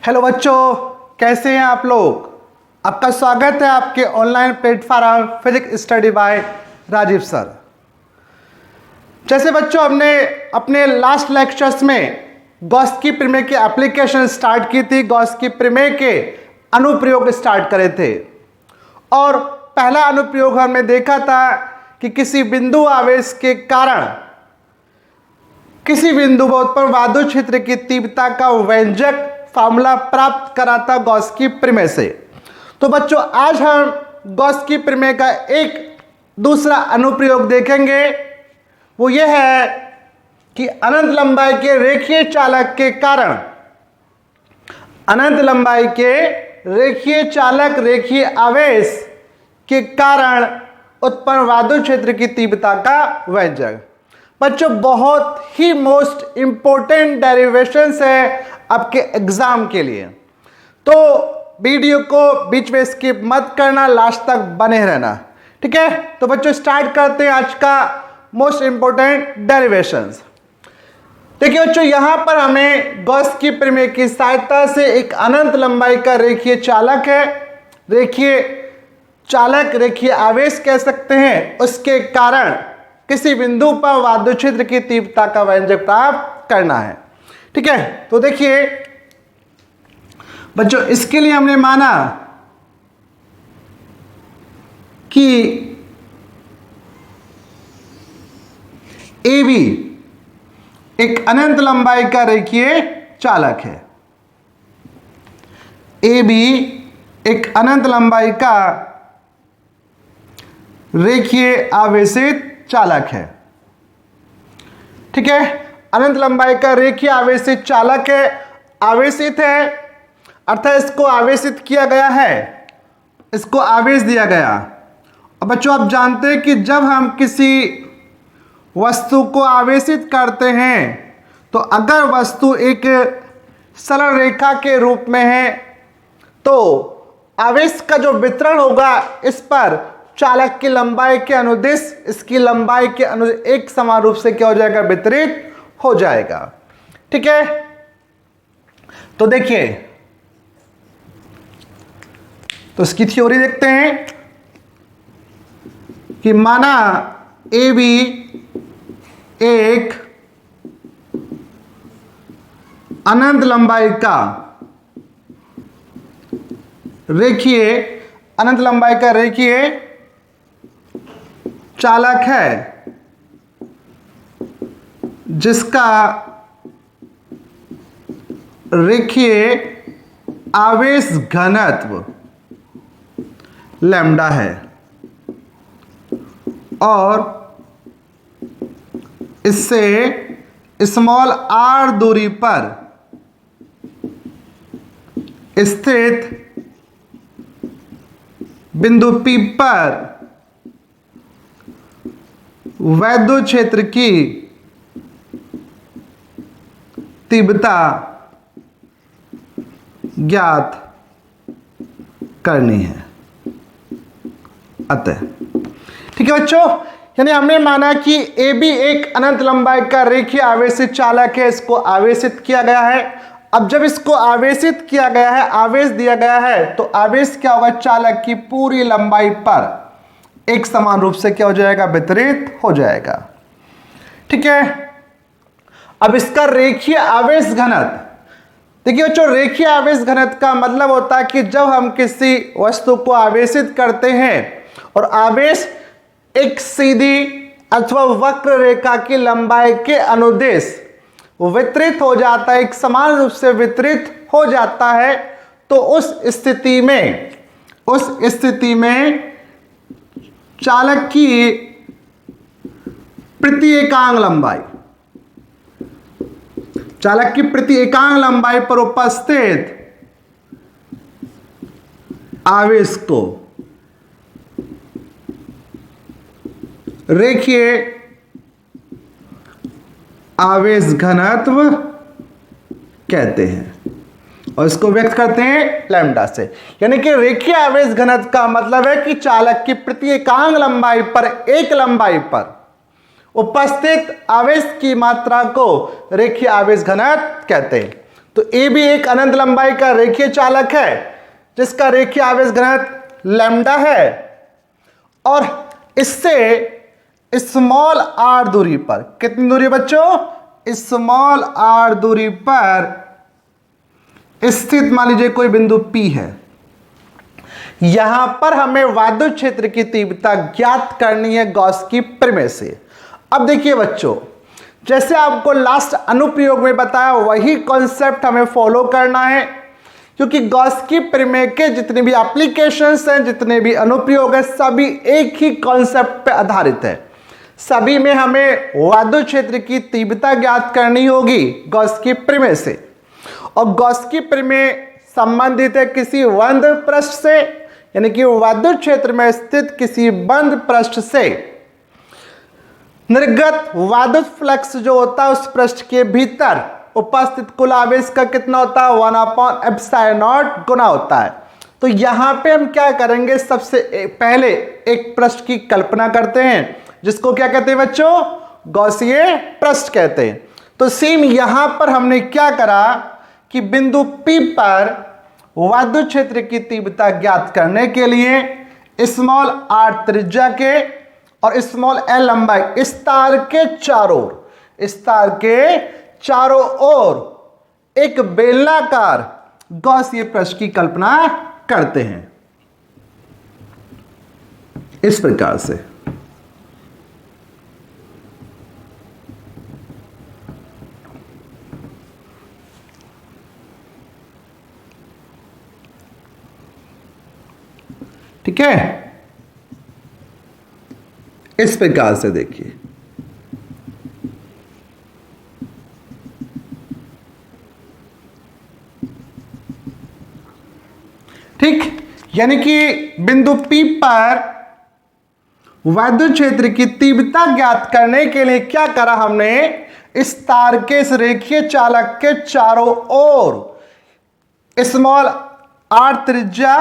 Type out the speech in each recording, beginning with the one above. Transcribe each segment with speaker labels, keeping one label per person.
Speaker 1: Hello बच्चों, कैसे हैं आप लोग। आपका स्वागत है आपके online platform physics study by Rajeev sir. जैसे बच्चों हमने अपने लास्ट लेक्चर्स में गॉस की प्रमेय की एप्लीकेशन स्टार्ट की थी, गॉस की प्रमेय के अनुप्रयोग स्टार्ट करे थे और पहला अनुप्रयोग हमने देखा था कि किसी बिंदु आवेश के कारण किसी बिंदु पर वादुर क्षेत्र की तीव्रता का व्यंजक फार्मूला प्राप्त करा था गॉस की प्रमेय से। तो बच्चों आज हम गॉस की प्रमेय का एक दूसरा अनुप्रयोग देखेंगे। वो ये है कि अनंत लंबाई के रेखीय चालक के कारण अनंत लंबाई के रेखीय चालक रेखीय आवेश के कारण उत्पन्न वादुर क्षेत्र की तीव्रता का व्यंजक। बच्चों बहुत ही मोस्ट इंपॉर्टेंट डेरिवेशंस है आपके एग्जाम के लिए, तो वीडियो को बीच में स्किप मत करना, लास्ट तक बने रहना, ठीक है। तो बच्चों स्टार्ट करते हैं आज का मोस्ट इंपॉर्टेंट डेरिवेशंस। देखिए बच्चों, यहां पर हमें गॉस की प्रमेय की सहायता से एक अनंत लंबाई का रेखीय चालक है, रेखीय चालक रेखीय आवेश कह सकते हैं, उसके कारण किसी बिंदु पर वादुर क्षेत्र की तीव्रता का व्यंजक प्राप्त करना है, ठीक है। तो देखिए बच्चों, इसके लिए हमने माना कि ए बी एक अनंत लंबाई का रेखीय चालक है। ए बी एक अनंत लंबाई का रेखीय आवेशित चालक है, ठीक है। अनंत लंबाई का रेखीय आवेशित चालक है, आवेशित है अर्थात इसको आवेशित किया गया है, इसको आवेश दिया गया। अब बच्चों आप जानते हैं कि जब हम किसी वस्तु को आवेशित करते हैं तो अगर वस्तु एक सरल रेखा के रूप में है तो आवेश का जो वितरण होगा इस पर चालक की लंबाई के अनुदिश इसकी लंबाई के अनुदिश एक समान रूप से क्या हो जाएगा, वितरित हो जाएगा, ठीक है। तो देखिए, तो इसकी थ्योरी देखते हैं कि माना ए बी एक अनंत लंबाई का रेखीय अनंत लंबाई का रेखीय चालक है जिसका रेखीय आवेश घनत्व लैम्डा है और इससे स्मॉल आर दूरी पर स्थित बिंदु P पर वैद्युत क्षेत्र की तीव्रता ज्ञात करनी है। अतः ठीक है बच्चों, यानी हमने माना कि ए बी एक अनंत लंबाई का रेखीय आवेशित चालक है, इसको आवेशित किया गया है। अब जब इसको आवेशित किया गया है, आवेश दिया गया है, तो आवेश क्या होगा, चालक की पूरी लंबाई पर एक समान रूप से क्या हो जाएगा, वितरित हो जाएगा, ठीक है। अब इसका रेखीय आवेश घनत्व देखिए बच्चों, रेखीय आवेश घनत्व का मतलब होता है कि जब हम किसी वस्तु को आवेशित करते हैं और आवेश एक सीधी अथवा वक्र रेखा की लंबाई के अनुदिश वितरित हो जाता है, एक समान रूप से वितरित हो जाता है, तो उस स्थिति में चालक की प्रति एकांक लंबाई पर उपस्थित आवेश को रेखीय आवेश घनत्व कहते हैं और इसको व्यक्त करते हैं लैम्डा से। यानी कि रेखीय आवेश घनत्व का मतलब है कि चालक की प्रति एकांक लंबाई पर एक लंबाई पर उपस्थित आवेश की मात्रा को रेखीय आवेश घनत्व कहते हैं। तो ए भी एक अनंत लंबाई का रेखीय चालक है जिसका रेखीय आवेश घनत्व लैम्डा है, और इससे स्मॉल आर दूरी पर, कितनी दूरी बच्चों, स्मॉल आर दूरी पर स्थित मान लीजिए कोई बिंदु P है। यहां पर हमें विद्युत क्षेत्र की तीव्रता ज्ञात करनी है गॉस की प्रमेय से। अब देखिए बच्चों, जैसे आपको लास्ट अनुप्रयोग में बताया वही कॉन्सेप्ट हमें फॉलो करना है, क्योंकि गॉस की प्रमेय के जितने भी एप्लीकेशंस हैं, जितने भी अनुप्रयोग हैं, सभी एक ही कॉन्सेप्ट पे आधारित है। सभी में हमें विद्युत क्षेत्र की तीव्रता ज्ञात करनी होगी गॉस की प्रमेय से, और गॉस की प्रमेय संबंधित है किसी बंद पृष्ठ से, यानी कि विद्युत क्षेत्र में स्थित किसी बंद पृष्ठ से निर्गत विद्युत फ्लक्स जो होता है उस पृष्ठ के भीतर उपस्थित कुल आवेश का कितना होता है, 1/ε0 गुना होता है। तो यहां पे हम क्या करेंगे, सबसे पहले एक पृष्ठ की कल्पना करते हैं जिसको क्या कहते हैं बच्चों, गॉसीय पृष्ठ कहते हैं। तो सेम यहां पर हमने क्या करा कि बिंदु P पर विद्युत क्षेत्र की तीव्रता ज्ञात करने के लिए स्मॉल r त्रिज्या के और स्मॉल l लंबाई इस तार के चारों ओर एक बेलनाकार गॉसीय पृष्ठ की कल्पना करते हैं इस प्रकार से। ठीक है, इस प्रकार से देखिए, ठीक, यानी कि बिंदु P पर विद्युत क्षेत्र की तीव्रता ज्ञात करने के लिए क्या करा हमने, इस तार के इस रेखीय चालक के चारों ओर स्मॉल r त्रिज्या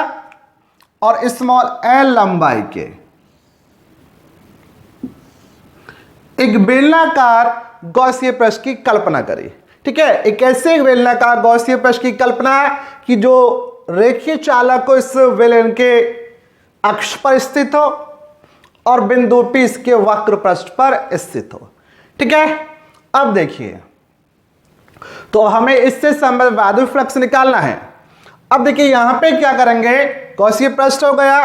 Speaker 1: और स्मॉल l लंबाई के एक बेलनाकार गॉसीय पृष्ठ की कल्पना करी। ठीक है, एक ऐसे बेलनाकार गॉसीय पृष्ठ की कल्पना कि जो रेखीय चालक को इस बेलन के अक्ष पर स्थित हो और बिंदु P इसके वक्र पृष्ठ पर स्थित हो। ठीक है, अब देखिए, तो हमें इससे संबंधित विद्युत फ्लक्स निकालना है। अब देखिए यहां पे क्या करेंगे, गॉसीय पृष्ठ हो गया,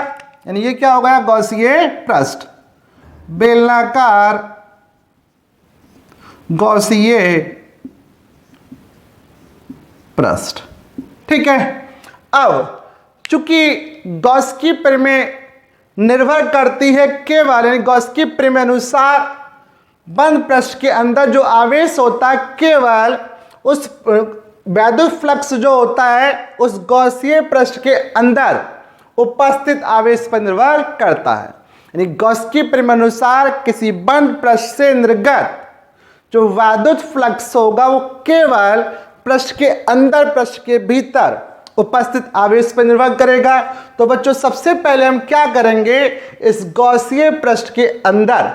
Speaker 1: यानी ये क्या हो गया, गॉसीय पृष्ठ, बेलनाकार गॉसीय पृष्ठ। ठीक है, अब चूंकि गॉस की प्रमेय निर्भर करती है केवल, यानी गॉस की प्रमेय अनुसार बंद पृष्ठ के अंदर जो आवेश होता है केवल उस विद्युत फ्लक्स जो होता है उस गॉसीय पृष्ठ के अंदर उपस्थित आवेश पर निर्भर करता है। यानी गॉस की प्रमेय अनुसार किसी बंद पृष्ठ से निर्गत जो विद्युत फ्लक्स होगा वो केवल पृष्ठ के अंदर, पृष्ठ के भीतर उपस्थित आवेश पर निर्भर करेगा। तो बच्चों सबसे पहले हम क्या करेंगे, इस गॉसीय पृष्ठ के अंदर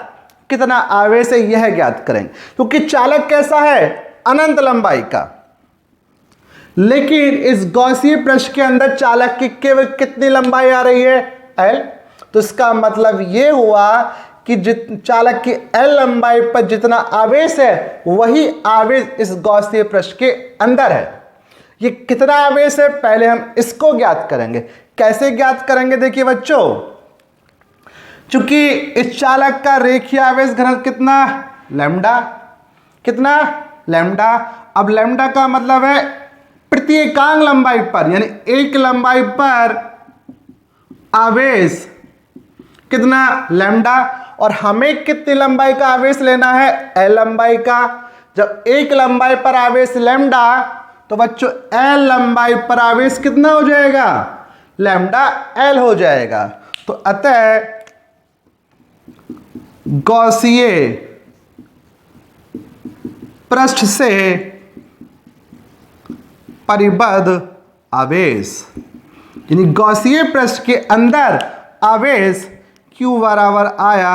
Speaker 1: कितना आवेश है यह ज्ञात करेंगे, क्योंकि चालक कैसा है, अनंत लंबाई का, लेकिन इस गॉसीय पृष्ठ के अंदर चालक की केवल कितनी लंबाई आ रही है, L। तो इसका मतलब यह हुआ कि चालक की L लंबाई पर जितना आवेश है वही आवेश इस गॉसीय पृष्ठ के अंदर है। ये कितना आवेश है पहले हम इसको ज्ञात करेंगे। कैसे ज्ञात करेंगे, देखिए बच्चों, चूंकि इस चालक का रेखीय आवेश घनत्व कितना, लैम्डा, कितना, लैम्डा। अब लैम्डा का मतलब है प्रति एकांक लंबाई पर, यानी एक लंबाई पर आवेश कितना, लैम्डा। और हमें कितनी लंबाई का आवेश लेना है, L लंबाई का। जब एक lambda पर आवेश लैम्डा, तो बच्चों L लंबाई पर आवेश कितना हो जाएगा, लैम्डा L हो जाएगा। तो अतः गॉसीय पृष्ठ से परिबद्ध आवेश, यानी गॉसीय पृष्ठ के अंदर आवेश Q बराबर आया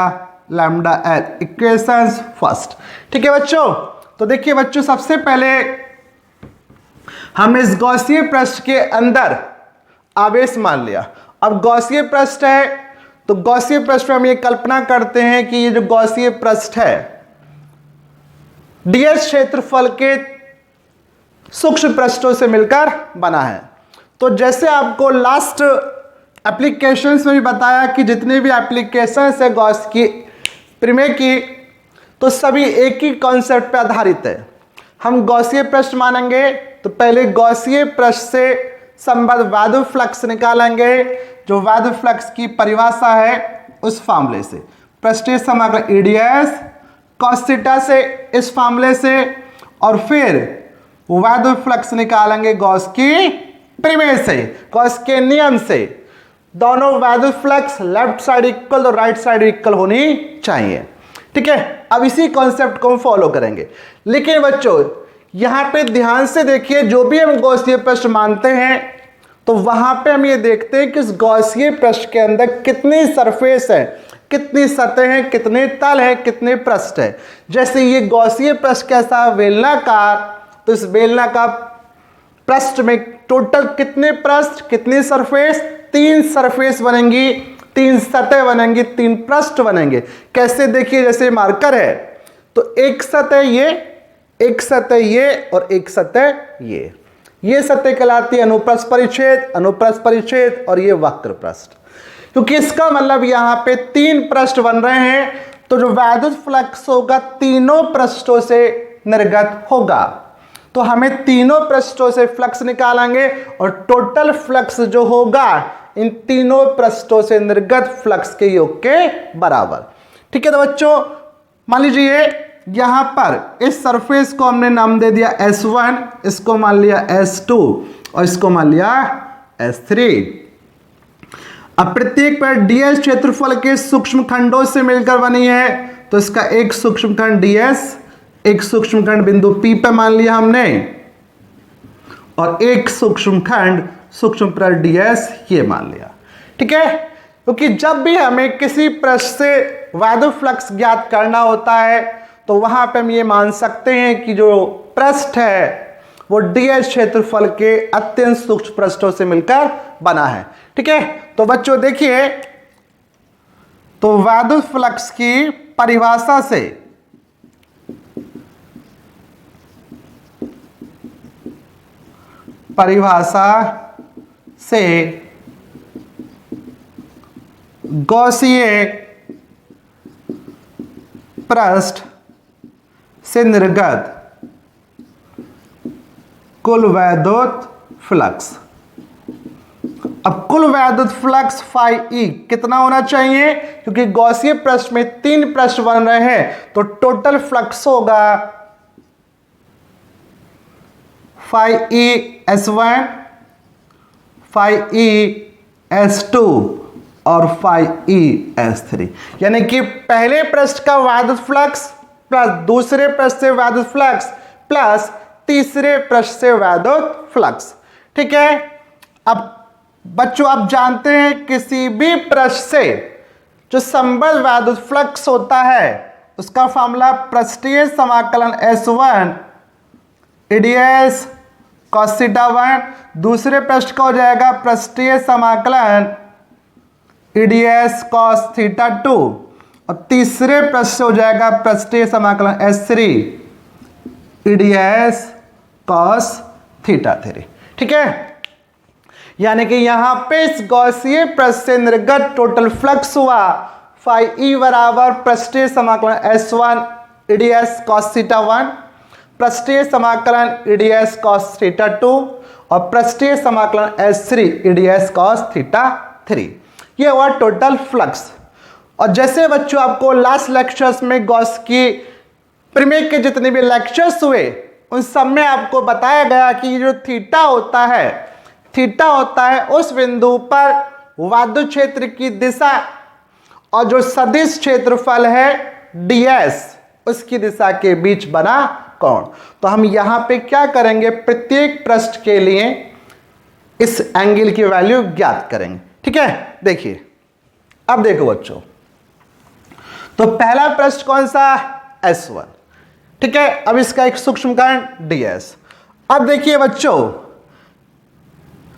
Speaker 1: लैम्डा L। Equation first. ठीक है बच्चों, तो देखिए बच्चों सबसे पहले हम इस गॉसीय पृष्ठ के अंदर आवेश मान लिया। अब गॉसीय पृष्ठ है तो गॉसीय पृष्ठ में हम ये कल्पना करते हैं कि ये जो गॉसीय पृष्ठ है ds क्षेत्रफल के सूक्ष्म पृष्ठों से मिलकर बना है। तो जैसे आपको लास्ट एप्लीकेशंस में भी बताया कि जितने भी एप्लीकेशंस है गॉस की प्रमेय की तो सभी एक ही कॉन्सेप्ट पे आधारित है। हम गॉसीय पृष्ठ मानेंगे तो पहले गॉसीय पृष्ठ से संबद्ध वैद्युत फ्लक्स निकालेंगे, जो वैद्युत फ्लक्स की परिभाषा है उस फार्मूले से, पृष्ठीय समाकलन ईडीएस cos थीटा से, इस फार्मूले से, और फिर वैद्युत फ्लक्स निकालेंगे गॉस की प्रमेय से, गॉस के नियम से। दोनों वैद्युत फ्लक्स लेफ्ट साइड इक्वल तो राइट साइड इक्वल होनी चाहिए। ठीक है, अब इसी कॉन्सेप्ट को हम फॉलो करेंगे। लेकिन बच्चों यहां पे ध्यान से देखिए, जो भी हम गॉसीय पृष्ठ मानते हैं तो वहां पे हम ये देखते हैं कि इस गॉसीय पृष्ठ के अंदर कितनी सरफेस है, कितनी सतह है, कितने तल है, कितने पृष्ठ है। जैसे ये गॉसीय पृष्ठ कैसा बेलनाकार, तो इस बेलनाकार पृष्ठ में टोटल कितने पृष्ठ, कितनी सरफेस, 3 सरफेस बनेंगी, 3 सतह बनेंगी, 3 पृष्ठ बनेंगे। कैसे देखिए, जैसे मार्कर है तो एक सतह ये, एक सतह ये और एक सतह ये सतह कहलाती है अनुप्रस्थ परिच्छेद, अनुप्रस्थ परिच्छेद, और ये वक्र पृष्ठ। क्योंकि इसका मतलब यहां पे 3 पृष्ठ बन रहे हैं तो जो वैद्युत फ्लक्स होगा तीनों पृष्ठों से निर्गत होगा। तो हमें तीनों पृष्ठों से फ्लक्स निकालेंगे और टोटल फ्लक्स जो होगा इन तीनों पृष्ठों से निर्गत फ्लक्स के योग के बराबर। ठीक है, तो बच्चों मान लीजिए यहां पर इस सरफेस को हमने नाम दे दिया S1, इसको मान लिया S2 और इसको मान लिया S3। अब प्रत्येक पर ds क्षेत्रफल के सूक्ष्म खंडों से मिलकर बनी है तो इसका एक सूक्ष्म खंड ds, एक सूक्ष्म खंड बिंदु P पे मान लिया हमने, और एक सूक्ष्म खंड सूक्ष्म पर ds ये मान लिया। ठीक है, क्योंकि जब भी हमें किसी पृष्ठ से वैद्युत फ्लक्स ज्ञात करना होता है तो वहां पे हम ये मान सकते हैं कि जो पृष्ठ है वो ds क्षेत्रफल के अत्यंत सूक्ष्म पृष्ठों से मिलकर बना है। ठीक है, तो बच्चों देखिए, तो वैद्युत फ्लक्स की परिभाषा से गॉसीय पृष्ठ से निर्गत कुल वैद्युत फ्लक्स, अब कुल वैद्युत फ्लक्स phi e कितना होना चाहिए, क्योंकि गॉसीय पृष्ठ में 3 पृष्ठ बन रहे हैं तो टोटल फ्लक्स होगा phi e S1, phi e S2 और phi e S3। यानी कि पहले पृष्ठ का वैद्युत फ्लक्स प्लस दूसरे पृष्ठ से वैद्युत फ्लक्स प्लस तीसरे पृष्ठ से वैद्युत फ्लक्स। ठीक है, अब बच्चों आप जानते हैं किसी भी पृष्ठ से जो संबद्ध वैद्युत फ्लक्स होता है उसका फॉर्मूला पृष्ठीय समाकलन S1 ds cos थीटा 1, दूसरे पृष्ठ का हो जाएगा पृष्ठीय समाकलन ds cos थीटा 2, और तीसरे पृष्ठ से हो जाएगा पृष्ठीय समाकलन S3 ds cos थीटा 3। ठीक है, यानी कि यहां पे इस गॉसीय पृष्ठ से निर्गत टोटल फ्लक्स हुआ phi e बराबर पृष्ठीय समाकलन S1 ds cos थीटा 1, पृष्ठीय समाकलन ds cos थीटा 2 और पृष्ठीय समाकलन S3 ds cos थीटा 3। ये हुआ टोटल फ्लक्स। और जैसे बच्चों आपको लास्ट लेक्चर्स में गॉस की प्रमेय के जितने भी लेक्चर्स हुए उन सब में आपको बताया गया कि जो थीटा होता है उस बिंदु पर वैद्युत क्षेत्र की दिशा और जो सदिश क्षेत्रफल है ds उसकी दिशा के बीच बना कोण। तो हम यहां पे क्या करेंगे, प्रत्येक पृष्ठ के लिए इस एंगल की वैल्यू ज्ञात करेंगे। ठीक है, देखिए अब देखो बच्चों, तो पहला पृष्ठ कौन सा, S1। ठीक है, अब इसका एक सूक्ष्म खंड ds, अब देखिए बच्चों,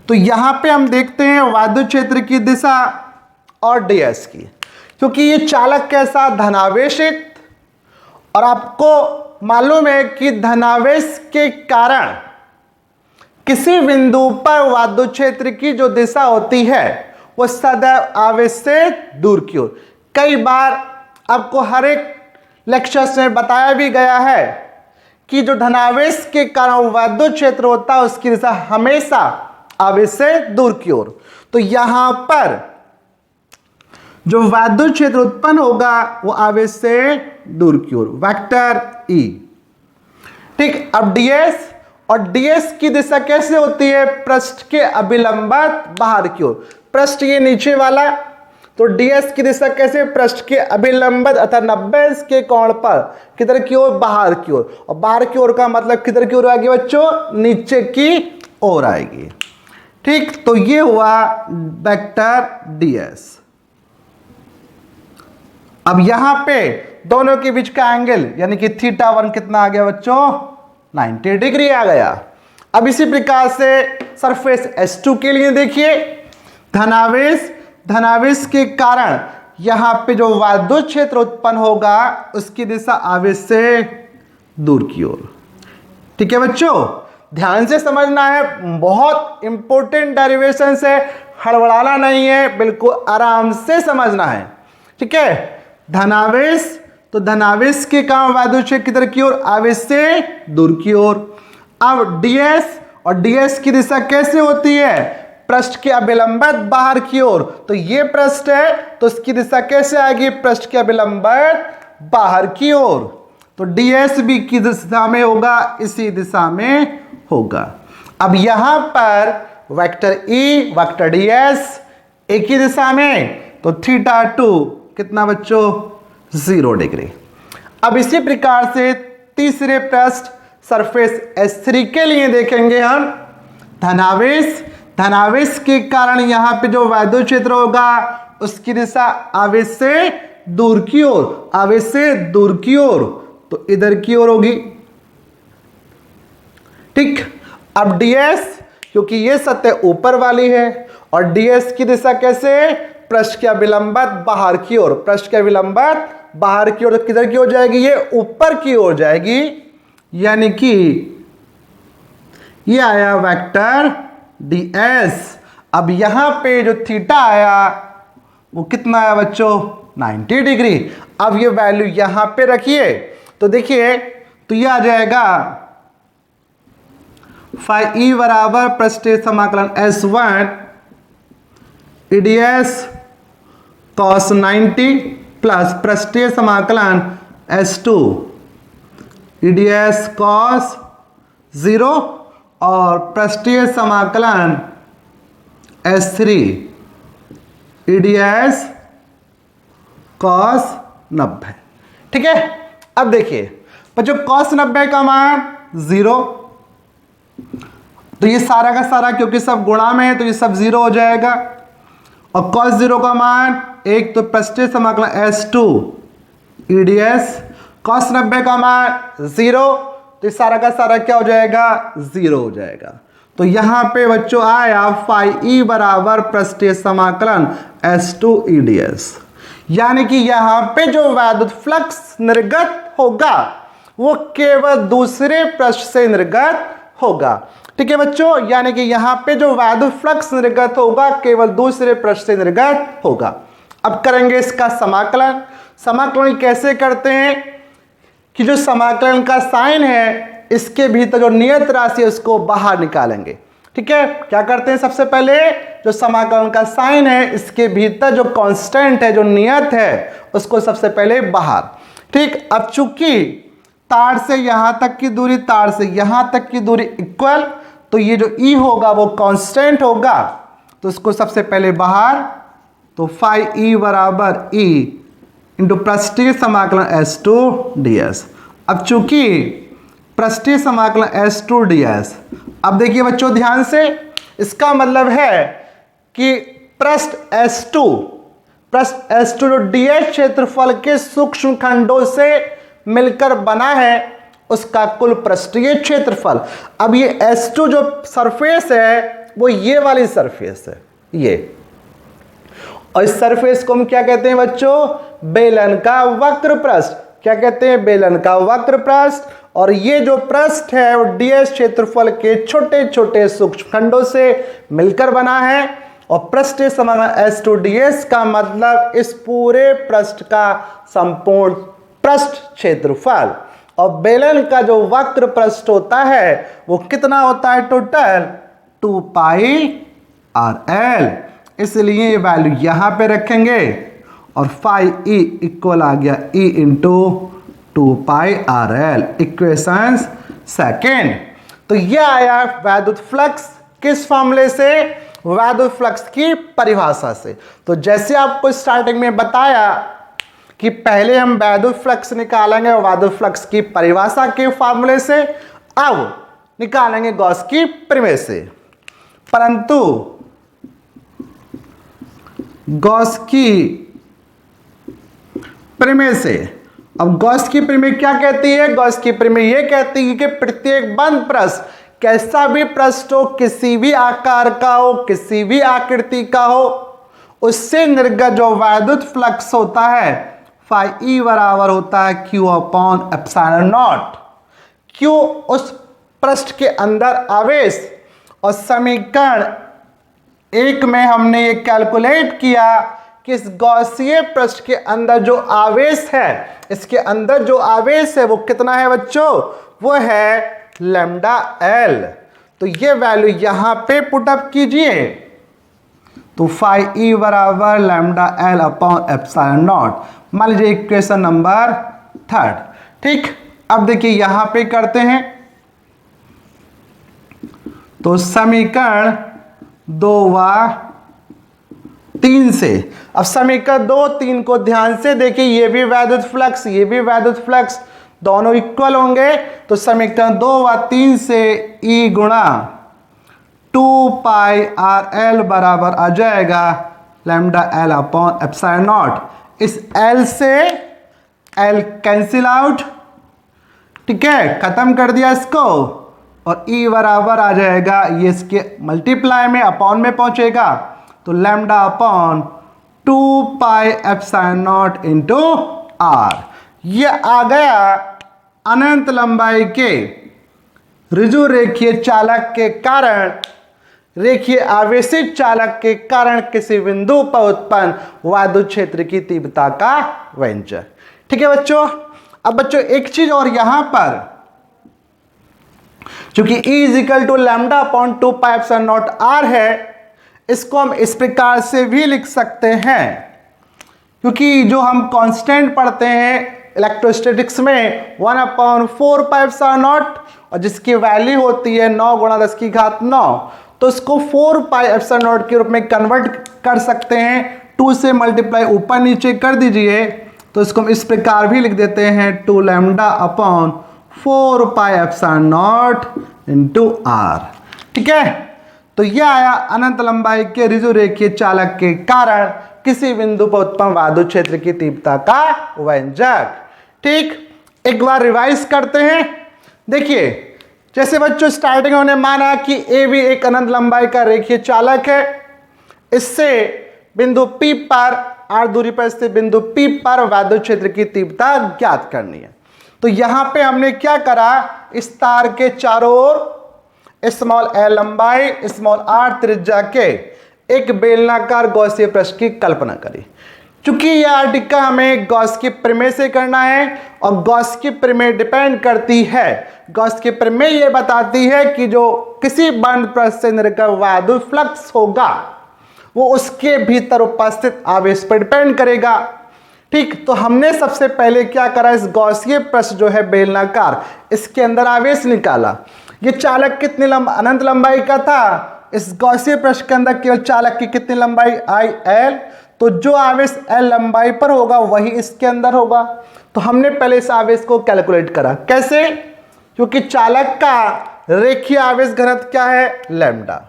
Speaker 1: तो यहां पे हम देखते हैं विद्युत क्षेत्र की दिशा और ds की, क्योंकि ये चालक कैसा धनावेशित, और आपको मालूम है कि धनावेश के कारण किसी बिंदु पर विद्युत क्षेत्र की जो दिशा होती है वो सदैव आवेश से दूर की ओर। कई बार आपको हर एक लेक्चर्स में बताया भी गया है कि जो धनावेश के कारण विद्युत क्षेत्र होता है उसकी दिशा हमेशा आवेश से दूर की ओर। तो यहां पर जो विद्युत क्षेत्र उत्पन्न होगा वो आवेश से दूर की ओर, वेक्टर E। ठीक, अब ds, और ds की दिशा कैसे होती है? पृष्ठ के अभिलंबित बाहर की ओर। पृष्ठ ये नीचे वाला, तो ds की दिशा कैसे? पृष्ठ के अभिलंबित अर्थात 90 के कोण पर किधर की ओर? बाहर की ओर। और बाहर की ओर का मतलब किधर की ओर आएगी बच्चों? नीचे की ओर आएगी। ठीक, तो ये हुआ वेक्टर ds। अब यहां पे दोनों के बीच का एंगल यानी कि θ1 कितना आ गया बच्चों? 90 डिग्री आ गया। अब इसी प्रकार से सरफेस S2 के लिए देखिए, धनावेश के कारण यहां पे जो विद्युत क्षेत्र उत्पन्न होगा उसकी दिशा आवेश से दूर की ओर। ठीक है बच्चों, ध्यान से समझना है, बहुत इंपॉर्टेंट डेरिवेशन है, हड़बड़ाना नहीं है, बिल्कुल आराम से समझना है। ठीक है, धनावेश, तो धनावेश के कारण विद्युत क्षेत्र किधर की ओर? आवेश से दूर की ओर। अब ds, और ds की दिशा कैसे होती है? पृष्ठ के अभिलंबित बाहर की ओर। तो ये पृष्ठ है तो इसकी दिशा कैसे आएगी? पृष्ठ के अभिलंबित बाहर की ओर। तो ds भी की दिशा में होगा, इसी दिशा में होगा। अब यहां पर वेक्टर E, वेक्टर ds एक ही दिशा में, तो θ2 कितना बच्चों? 0 डिग्री। अब इसी प्रकार से तीसरे पृष्ठ सरफेस S3 के लिए देखेंगे हम, धनावेश के कारण यहां पे जो विद्युत क्षेत्र होगा उसकी दिशा आवेश से दूर की ओर, आवेश से दूर की ओर, तो इधर की ओर होगी। ठीक, अब ds, क्योंकि ये सतह ऊपर वाली है, और ds की दिशा कैसे? पृष्ठ के अभिलंबित बाहर की ओर, पृष्ठ के अभिलंबित बाहर की ओर, तो किधर की ओर जाएगी? ये ऊपर की ओर जाएगी, यानी कि ये आया वेक्टर ds। अब यहां पे जो थीटा आया वो कितना आया बच्चों? 90 डिग्री। अब ये वैल्यू यहां पे रखिए, तो देखिए, तो ये आ जाएगा फाई E बराबर पृष्ठीय समाकलन S1 ds cos 90 प्लस पृष्ठीय समाकलन S2 ds cos 0 और पृष्ठीय समाकलन S3 ds cos 90। ठीक है, अब देखिए बच्चों, cos 90 का मान 0, तो ये सारा का सारा क्योंकि सब गुणा में है तो ये सब 0 हो जाएगा, और cos 0 का मान 1, तो पृष्ठीय समाकलन S2 ds cos 90 का मान 0, तो ये सारा का सारा क्या हो जाएगा? 0 हो जाएगा। तो यहां पे बच्चों आया फाई E बराबर पृष्ठीय समाकलन S2 ds, यानी कि यहां पे जो विद्युत फ्लक्स निर्गत होगा वो केवल दूसरे पृष्ठ से निर्गत होगा। ठीक है बच्चों, यानी कि यहां पे जो विद्युत फ्लक्स निर्गत होगा केवल दूसरे पृष्ठ से निर्गत होगा। अब करेंगे इसका समाकलन। समाकलन कैसे करते हैं कि जो समाकलन का साइन है इसके भीतर जो नियत राशि है उसको बाहर निकालेंगे। ठीक है, क्या करते हैं? सबसे पहले जो समाकलन का साइन है इसके भीतर जो कांस्टेंट है, जो नियत है, उसको सबसे पहले बाहर। ठीक, अब चूंकि तार से यहां तक की दूरी, तार से यहां तक की दूरी इक्वल, तो ये जो E होगा वो कांस्टेंट होगा, तो इसको सबसे पहले बाहर, तो फाई E बराबर E इंटू पृष्ठीय समाकलन S2 ds। अब चूंकि पृष्ठीय समाकलन S2 ds, अब देखिए बच्चों ध्यान से, इसका मतलब है कि पृष्ठ S2 जो ds क्षेत्रफल के सूक्ष्म खंडों से मिलकर बना है उसका कुल पृष्ठीय क्षेत्रफल। अब ये S2 जो सरफेस है वो ये वाली सरफेस है, ये, और इस सरफेस को हम क्या कहते हैं बच्चों? बेलन का वक्र पृष्ठ। क्या कहते हैं? बेलन का वक्र पृष्ठ। और ये जो पृष्ठ है वो ds क्षेत्रफल के छोटे छोटे सूक्ष्म खंडों से मिलकर बना है, और पृष्ठीय समाकलन S2ds का मतलब इस पूरे पृष्ठ का संपूर्ण पृष्ठ क्षेत्रफल। और बेलन का जो वक्र पृष्ठ होता है वो कितना होता है? टोटल 2 पाई RL। इसलिए ये वैल्यू यहां पे रखेंगे और फाई E इक्वल आ गया E इंटू 2 पाई RL। Equation second. तो ये आया वैद्युत फ्लक्स किस फॉर्मूले से? वैद्युत फ्लक्स की परिभाषा से। तो जैसे आपको स्टार्टिंग में बताया कि पहले हम वैद्युत फ्लक्स निकालेंगे वैद्युत फ्लक्स की परिभाषा के फॉर्मूले से, अब निकालेंगे गॉस की प्रमेय से। परंतु गॉस की प्रमेय से, अब गॉस की प्रमेय क्या कहती है? गॉस की प्रमेय यह कहती है कि प्रत्येक बंद पृष्ठ, कैसा भी पृष्ठ हो, किसी भी आकार का हो, किसी भी आकृति का हो, उससे निर्गत जो वैद्युत फ्लक्स होता है फाई E बराबर होता है Q upon epsilon not. Q उस पृष्ठ के अंदर आवेश, और समीकरण 1 में हमने ये कैलकुलेट किया कि इस गॉसीय पृष्ठ के अंदर जो आवेश है, इसके अंदर जो आवेश है वो कितना है बच्चों? वो है लैम्डा L। तो ये वैल्यू यहां पे पुटअप कीजिए, तो फाई E बराबर lambda L upon epsilon not. मान लीजिए इक्वेशन नंबर 3। ठीक, अब देखिए यहां पे करते हैं, तो समीकरण 2 व 3 से, अब समीकरण 2 3 को ध्यान से देखिए, ये भी वैद्युत फ्लक्स, ये भी वैद्युत फ्लक्स, दोनों इक्वल होंगे। तो समीकरण 2 व 3 से E गुणा 2 पाई RL बराबर आ जाएगा lambda L upon epsilon not. इस L से L कैंसिल आउट, ठीक है, खत्म कर दिया इसको, और E बराबर आ जाएगा, ये इसके मल्टीप्लाई में अपॉन में पहुंचेगा, तो lambda upon 2 pi epsilon not into R। ये आ गया अनंत लंबाई के ऋजु रेखीय चालक के कारण, रेखीय आवेशित चालक के कारण किसी बिंदु पर उत्पन्न वैद्युत क्षेत्र की तीव्रता का व्यंजक। ठीक है बच्चों। अब बच्चों एक चीज और यहां पर, चूंकि E equal to lambda upon 2 pi epsilon not R है, इसको हम इस प्रकार से भी लिख सकते हैं, क्योंकि जो हम कांस्टेंट पढ़ते हैं इलेक्ट्रोस्टैटिक्स में 1/4 पाई एप्सिलॉन नॉट, और जिसकी वैल्यू होती है 9 × 10⁹, तो इसको 4 पाई एप्सिलॉन नॉट के रूप में कन्वर्ट कर सकते हैं। 2 से मल्टीप्लाई ऊपर नीचे कर दीजिए, तो इसको हम इस प्रकार भी लिख देते हैं 2 lambda upon 4 pi epsilon not into R। ठीक है, तो यह आया अनंत लंबाई के ऋजु रेखीय चालक के कारण किसी बिंदु पर उत्पन्न वैद्युत क्षेत्र की तीव्रता का व्यंजक। ठीक, एक बार रिवाइज करते हैं। देखिए, जैसे बच्चों स्टार्टिंग में उन्होंने माना कि ए भी एक अनंत लंबाई का रेखीय चालक है, इससे बिंदु P पर R दूरी पर स्थित बिंदु P पर वैद्युत क्षेत्र की तीव्रता ज्ञात करनी है। तो यहां पे हमने क्या करा, इस तार के चारों ओर स्मॉल l लंबाई, स्मॉल r त्रिज्या के एक बेलनाकार गॉसीय पृष्ठ की कल्पना करी। चूंकि यह आर्टिकल हमें गॉस की प्रमेय से करना है, और गॉस की प्रमेय डिपेंड करती है, गॉस की प्रमेय यह बताती है कि जो किसी बंद पृष्ठ से निर्गत वैद्युत फ्लक्स होगा वो उसके भीतर उपस्थित आवेश पर डिपेंड करेगा। ठीक, तो हमने सबसे पहले क्या करा, इस गॉसीय पृष्ठ जो है बेलनाकार, इसके अंदर आवेश निकाला। ये चालक कितनी अनंत लंबाई का था, इस गॉसीय पृष्ठ के अंदर केवल चालक की कितनी लंबाई आई L, तो जो आवेश L लंबाई पर होगा वही इसके अंदर होगा। तो हमने पहले इस आवेश को कैलकुलेट करा। कैसे? क्योंकि चालक का रेखीय आवेश घनत्व क्या है, लैम्डा,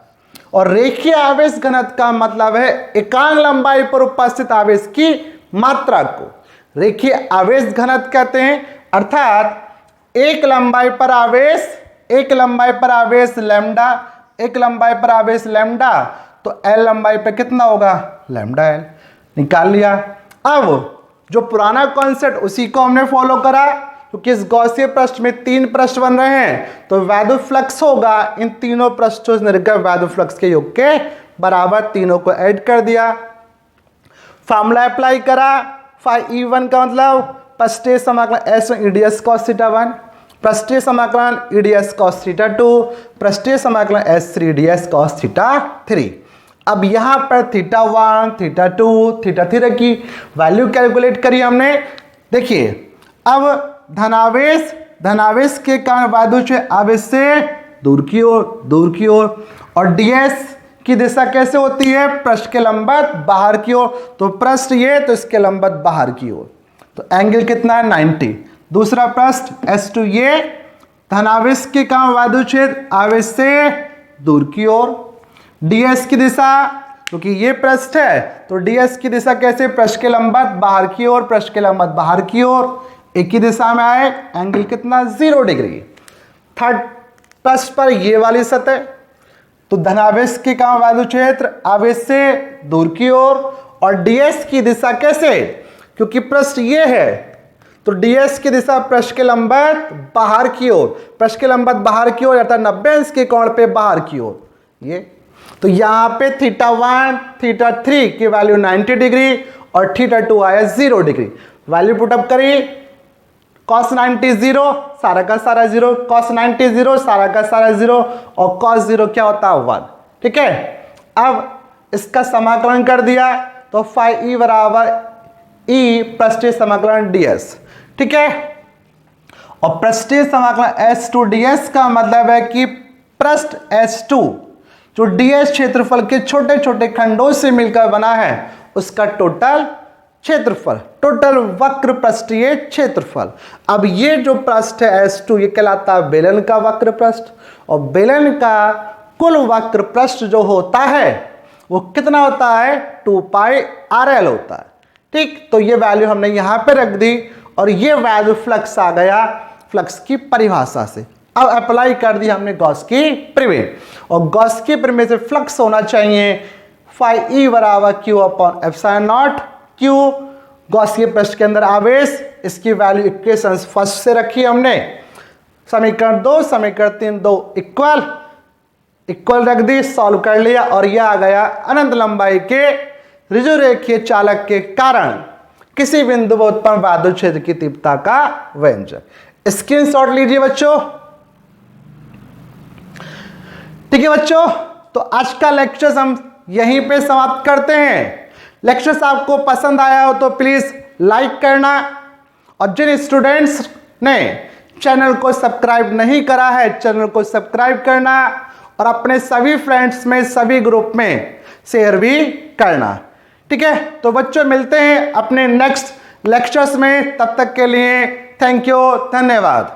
Speaker 1: और रेखीय आवेश घनत्व का मतलब है एकांक लंबाई पर उपस्थित आवेश की मात्रा को रेखीय आवेश घनत्व कहते हैं। अर्थात एक लंबाई पर आवेश, एक लंबाई पर आवेश लैम्डा, एक लंबाई पर आवेश लैम्डा, तो एल लंबाई पे कितना होगा, लैम्डा एल, निकाल लिया। अब जो पुराना कॉन्सेप्ट उसी को हमने फॉलो करा, क्योंकि इस गॉसीय पृष्ठ में 3 पृष्ठ बन रहे हैं, तो वैद्युत फ्लक्स होगा इन तीनों पृष्ठों से निर्गत वैद्युत फ्लक्स के योग के बराबर, तीनों को ऐड कर दिया, फॉर्मूला अप्लाई करा। φE1 का मतलब पृष्ठीय समाकलन S EDS cos थीटा 1, पृष्ठीय समाकलन EDS cos थीटा 2, पृष्ठीय समाकलन S3 EDS cos थीटा 3। अब यहां पर थीटा 1, थीटा 2, थीटा 3 की वैल्यू कैलकुलेट करी हमने। देखिए अब धनावेश, धनावेश के कारण वैद्युत आवेश से दूर की ओर, दूर की ओर, और ds की दिशा कैसे होती है, पृष्ठ के लंबवत बाहर की ओर, तो पृष्ठ ये तो इसके लंबवत बाहर की ओर, तो एंगल कितना है 90। दूसरा पृष्ठ S2 ये धनावेश के कारण वैद्युत क्षेत्र आवेश से दूर की ओर, ds की दिशा, क्योंकि ये पृष्ठ है तो ds की दिशा कैसे, पृष्ठ के लंबवत बाहर की ओर, पृष्ठ के लंबवत बाहर की ओर, एक ही दिशा में आए, एंगल कितना 0 डिग्री। थर्ड पृष्ठ पर ये वाली सतह, तो धनावेश के कारण वैद्युत क्षेत्र आवेश से दूर की ओर, और ds की दिशा कैसे, क्योंकि पृष्ठ ये है तो ds की दिशा पृष्ठ के लंबवत बाहर की ओर, पृष्ठ के लंबवत बाहर की ओर अर्थात 90 अंश के कोण पे बाहर की ओर, ये तो यहाँ पे थीटा 1, थीटा 3 की वैल्यू 90 डिग्री और थीटा 2 आया 0 डिग्री। वैल्यू पुटअप करिए, cos 90 0, सारा का सारा 0, cos 90 0, सारा का सारा 0, और cos 0 क्या होता है 1। ठीक है, अब इसका समाकलन कर दिया तो φE बराबर E पृष्ठीय समाकलन ds। ठीक है, और पृष्ठीय समाकलन S2 ds का मतलब है कि पृष्ठ S2 जो ds क्षेत्रफल के छोटे छोटे खंडों से मिलकर बना है उसका टोटल क्षेत्रफल, टोटल वक्र पृष्ठीय क्षेत्रफल। अब ये जो पृष्ठ है S2 ये कहलाता है बेलन का वक्र पृष्ठ, और बेलन का कुल वक्र पृष्ठ जो होता है वो कितना होता है 2 पाई RL होता है। ठीक, तो ये वैल्यू हमने यहाँ पे रख दी और ये वैल्यू फ्लक्स आ गया फ्लक्स की परिभाषा से। अब अप्लाई कर दी हमने गॉस की प्रमेय, और गॉस की प्रमेय से फ्लक्स होना चाहिए φE बराबर Q upon epsilon not Q, गॉसीय पृष्ठ के अंदर आवेश, इसकी वैल्यू इक्वेशन फर्स्ट से रखी हमने, समीकरण 2 समीकरण 3 दो इक्वल इक्वल रख दी, सॉल्व कर लिया, और यह आ गया अनंत लंबाई के ऋजु रेखीय चालक के कारण किसी बिंदु पर उत्पन्न वैद्युत क्षेत्र की तीव्रता का व्यंजक। स्क्रीनशॉट लीजिए बच्चों। ठीक है बच्चों, तो आज का लेक्चर हम यहीं पे समाप्त करते हैं। लेक्चर्स आपको पसंद आया हो तो प्लीज लाइक करना, और जिन स्टूडेंट्स ने चैनल को सब्सक्राइब नहीं करा है चैनल को सब्सक्राइब करना, और अपने सभी फ्रेंड्स में सभी ग्रुप में शेयर भी करना। ठीक है, तो बच्चों मिलते हैं अपने नेक्स्ट लेक्चर्स में, तब तक के लिए थैंक यू, धन्यवाद।